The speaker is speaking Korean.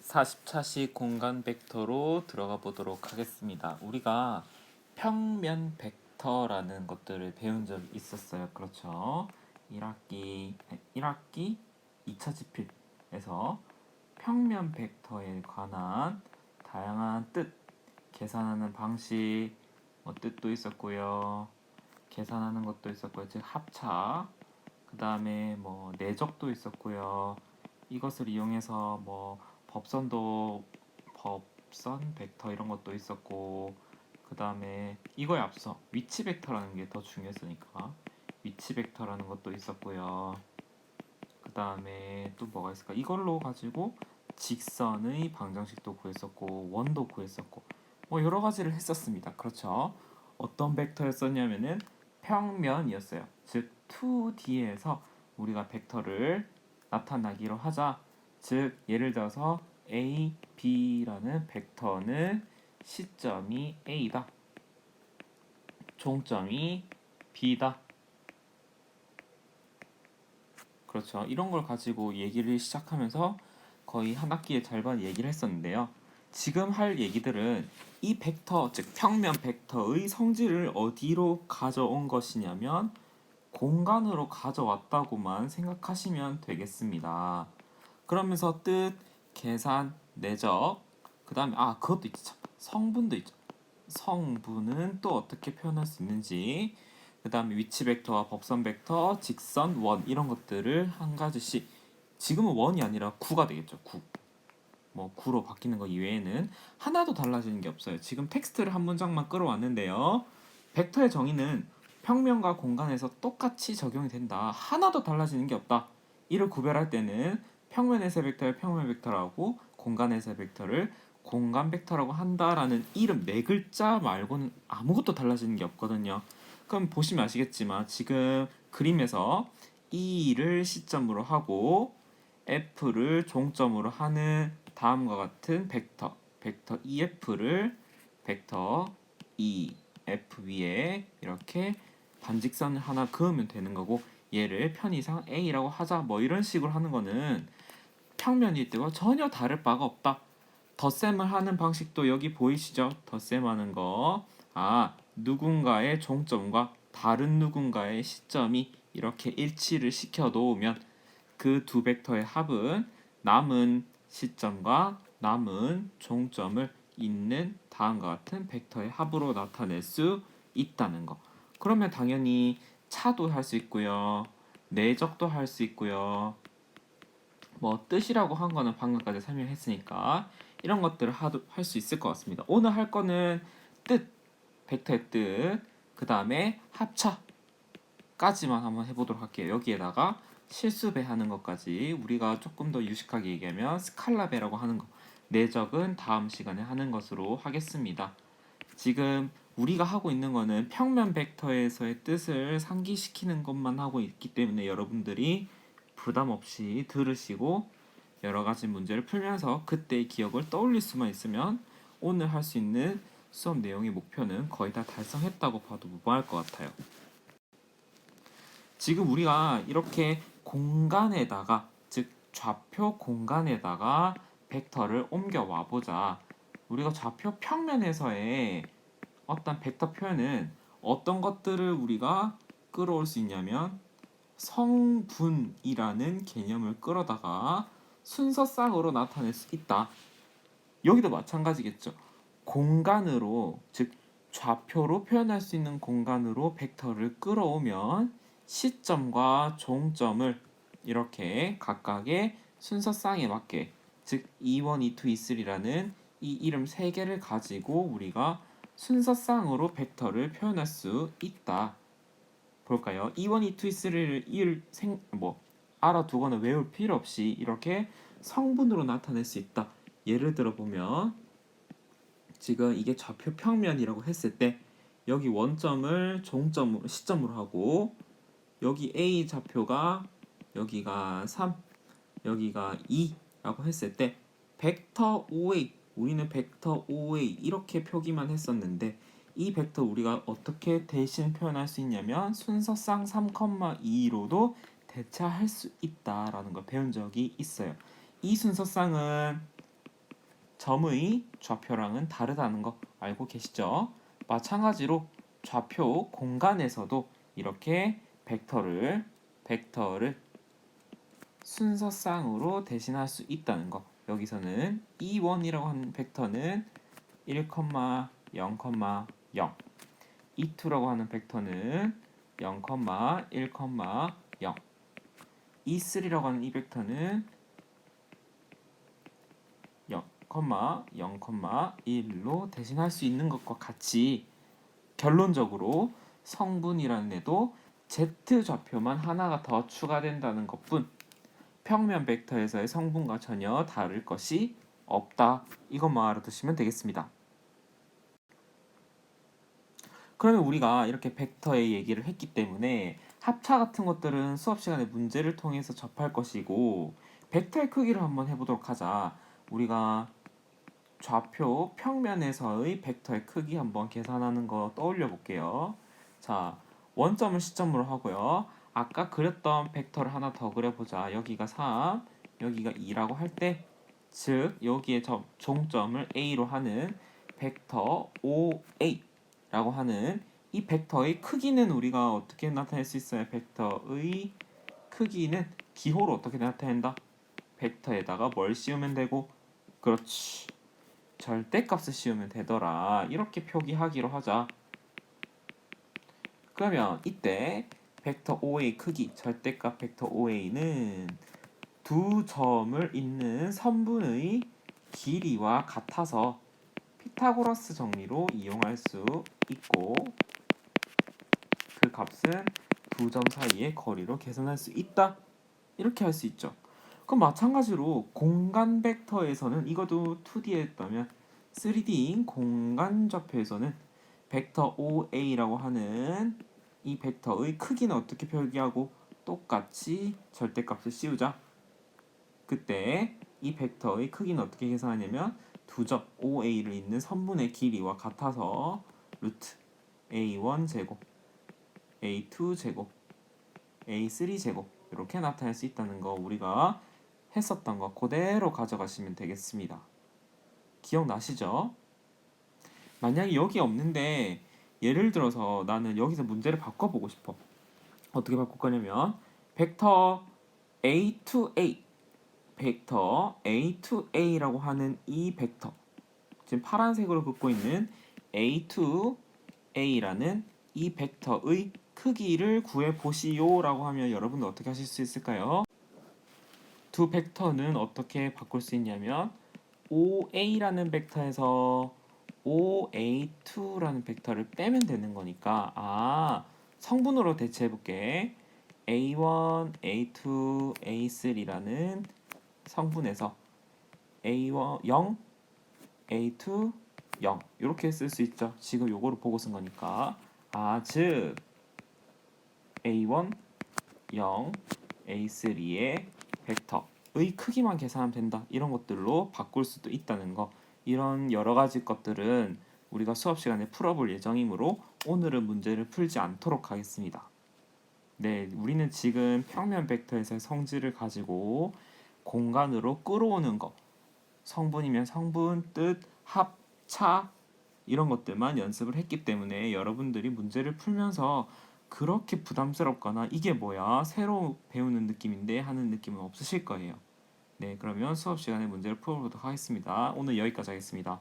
40차식 공간 벡터로 들어가 보도록 하겠습니다. 우리가 평면 벡터라는 것들을 배운 적이 있었어요. 그렇죠? 1학기 2차 지필에서 평면 벡터에 관한 다양한 뜻, 계산하는 방식, 뜻도 있었고요. 계산하는 것도 있었고요. 즉 합차, 그 다음에 내적도 있었고요. 이것을 이용해서 법선 벡터 이런 것도 있었고, 그 다음에 이거에 앞서 위치 벡터라는 게 더 중요했으니까 위치 벡터라는 것도 있었고요. 그 다음에 또 뭐가 있을까? 이걸로 가지고 직선의 방정식도 구했었고 원도 구했었고 여러 가지를 했었습니다. 그렇죠? 어떤 벡터였었냐면은 평면이었어요. 즉 2D에서 우리가 벡터를 나타나기로 하자. 즉 예를 들어서 A, B라는 벡터는 시점이 A다. 종점이 B다. 그렇죠. 이런 걸 가지고 얘기를 시작하면서 거의 한 학기에 절반 얘기를 했었는데요. 지금 할 얘기들은 이 벡터, 즉 평면 벡터의 성질을 어디로 가져온 것이냐면 공간으로 가져왔다고만 생각하시면 되겠습니다. 그러면서 뜻, 계산, 내적, 그 다음에 그것도 있죠. 성분도 있죠. 성분은 또 어떻게 표현할 수 있는지, 그 다음에 위치 벡터와 법선 벡터, 직선, 원 이런 것들을 한 가지씩. 지금은 원이 아니라 구가 되겠죠. 구. 구로 바뀌는 거 이외에는 하나도 달라지는 게 없어요. 지금 텍스트를 한 문장만 끌어왔는데요. 벡터의 정의는 평면과 공간에서 똑같이 적용이 된다. 하나도 달라지는 게 없다. 이를 구별할 때는 평면에서의 벡터를 평면 벡터라고, 공간에서의 벡터를 공간 벡터라고 한다라는 이름 네 글자 말고는 아무것도 달라지는 게 없거든요. 그럼 보시면 아시겠지만 지금 그림에서 E를 시점으로 하고 F를 종점으로 하는 다음과 같은 벡터 EF를 벡터 EF 위에 이렇게 반직선을 하나 그으면 되는 거고, 얘를 편의상 A라고 하자 이런 식으로 하는 거는 평면일 때와 전혀 다를 바가 없다. 덧셈을 하는 방식도 여기 보이시죠? 덧셈하는 거. 누군가의 종점과 다른 누군가의 시점이 이렇게 일치를 시켜 놓으면 그 두 벡터의 합은 남은 시점과 남은 종점을 잇는 다음과 같은 벡터의 합으로 나타낼 수 있다는 거. 그러면 당연히 차도 할 수 있고요. 내적도 할 수 있고요. 뜻이라고 한 거는 방금까지 설명했으니까 이런 것들을 할 수 있을 것 같습니다. 오늘 할 거는 뜻, 벡터의 뜻, 그 다음에 합차까지만 한번 해보도록 할게요. 여기에다가 실수배하는 것까지 우리가 조금 더 유식하게 얘기하면 스칼라배라고 하는 거, 내적은 다음 시간에 하는 것으로 하겠습니다. 지금 우리가 하고 있는 거는 평면 벡터에서의 뜻을 상기시키는 것만 하고 있기 때문에 여러분들이 부담 없이 들으시고 여러 가지 문제를 풀면서 그때의 기억을 떠올릴 수만 있으면 오늘 할 수 있는 수업 내용의 목표는 거의 다 달성했다고 봐도 무방할 것 같아요. 지금 우리가 이렇게 공간에다가, 즉 좌표 공간에다가 벡터를 옮겨와 보자. 우리가 좌표 평면에서의 어떤 벡터 표현은 어떤 것들을 우리가 끌어올 수 있냐면 성분이라는 개념을 끌어다가 순서쌍으로 나타낼 수 있다. 여기도 마찬가지겠죠. 공간으로, 즉 좌표로 표현할 수 있는 공간으로 벡터를 끌어오면 시점과 종점을 이렇게 각각의 순서쌍에 맞게, 즉 E1, E2, E3라는 이 이름 세 개를 가지고 우리가 순서쌍으로 벡터를 표현할 수 있다. 볼까요? E1, E2, E3를 알아두거나 외울 필요 없이 이렇게 성분으로 나타낼 수 있다. 예를 들어 보면 지금 이게 좌표 평면이라고 했을 때 여기 원점을 종점으로 시점으로 하고, 여기 A 좌표가 여기가 3, 여기가 2라고 했을 때 벡터 OA, 우리는 벡터 OA 이렇게 표기만 했었는데 이 벡터 우리가 어떻게 대신 표현할 수 있냐면 순서쌍 3,2로도 대체할 수 있다라는 걸 배운 적이 있어요. 이 순서쌍은 점의 좌표랑은 다르다는 거 알고 계시죠? 마찬가지로 좌표 공간에서도 이렇게 벡터를 순서쌍으로 대신할 수 있다는 거. 여기서는 E1이라고 하는 벡터는 1, 0, 0, E2라고 하는 벡터는 0, 1, 0, E3라고 하는 이 벡터는 0, 0, 1로 대신할 수 있는 것과 같이 결론적으로 성분이라는 애도 Z 좌표만 하나가 더 추가된다는 것뿐 평면 벡터에서의 성분과 전혀 다를 것이 없다. 이것만 알아두시면 되겠습니다. 그러면 우리가 이렇게 벡터의 얘기를 했기 때문에 합차 같은 것들은 수업 시간에 문제를 통해서 접할 것이고 벡터의 크기를 한번 해보도록 하자. 우리가 좌표 평면에서의 벡터의 크기 한번 계산하는 거 떠올려 볼게요. 자, 원점을 시점으로 하고요. 아까 그렸던 벡터를 하나 더 그려보자. 여기가 3, 여기가 2라고 할 때, 즉 여기에 종점을 A로 하는 벡터 OA라고 하는 이 벡터의 크기는 우리가 어떻게 나타낼 수 있어요? 벡터의 크기는 기호로 어떻게 나타낸다? 벡터에다가 뭘 씌우면 되고, 그렇지. 절대값을 씌우면 되더라. 이렇게 표기하기로 하자. 그러면 이때 벡터 OA 크기, 절대값 벡터 OA는 두 점을 잇는 선분의 길이와 같아서 피타고라스 정리로 이용할 수 있고 그 값은 두 점 사이의 거리로 계산할 수 있다. 이렇게 할 수 있죠. 그럼 마찬가지로 공간 벡터에서는 이것도 2D에 했다면 3D인 공간 좌표에서는 벡터 OA라고 하는 이 벡터의 크기는 어떻게 표기하고 똑같이 절대값을 씌우자. 그때 이 벡터의 크기는 어떻게 계산하냐면 두 점 OA를 잇는 선분의 길이와 같아서 루트 A1 제곱, A2 제곱, A3 제곱 이렇게 나타낼 수 있다는 거 우리가 했었던 거 그대로 가져가시면 되겠습니다. 기억나시죠? 만약에 여기 없는데 예를 들어서 나는 여기서 문제를 바꿔보고 싶어. 어떻게 바꿀 거냐면 벡터 A2A 벡터 A2A라고 하는 이 벡터 지금 파란색으로 긋고 있는 A2A라는 이 벡터의 크기를 구해보시오라고 하면 여러분은 어떻게 하실 수 있을까요? 두 벡터는 어떻게 바꿀 수 있냐면 OA라는 벡터에서 OA2라는 벡터를 빼면 되는 거니까 성분으로 대체해 볼게. A1, A2, A3라는 성분에서 A1 0, A2 0 이렇게 쓸 수 있죠. 지금 요거를 보고 쓴 거니까 즉 A1 0, A3의 벡터의 크기만 계산하면 된다. 이런 것들로 바꿀 수도 있다는 거. 이런 여러 가지 것들은 우리가 수업 시간에 풀어볼 예정이므로 오늘은 문제를 풀지 않도록 하겠습니다. 네, 우리는 지금 평면 벡터에서의 성질을 가지고 공간으로 끌어오는 거, 성분이면 성분, 뜻, 합, 차 이런 것들만 연습을 했기 때문에 여러분들이 문제를 풀면서 그렇게 부담스럽거나 이게 뭐야? 새로 배우는 느낌인데 하는 느낌은 없으실 거예요. 네, 그러면 수업 시간에 문제를 풀어보도록 하겠습니다. 오늘 여기까지 하겠습니다.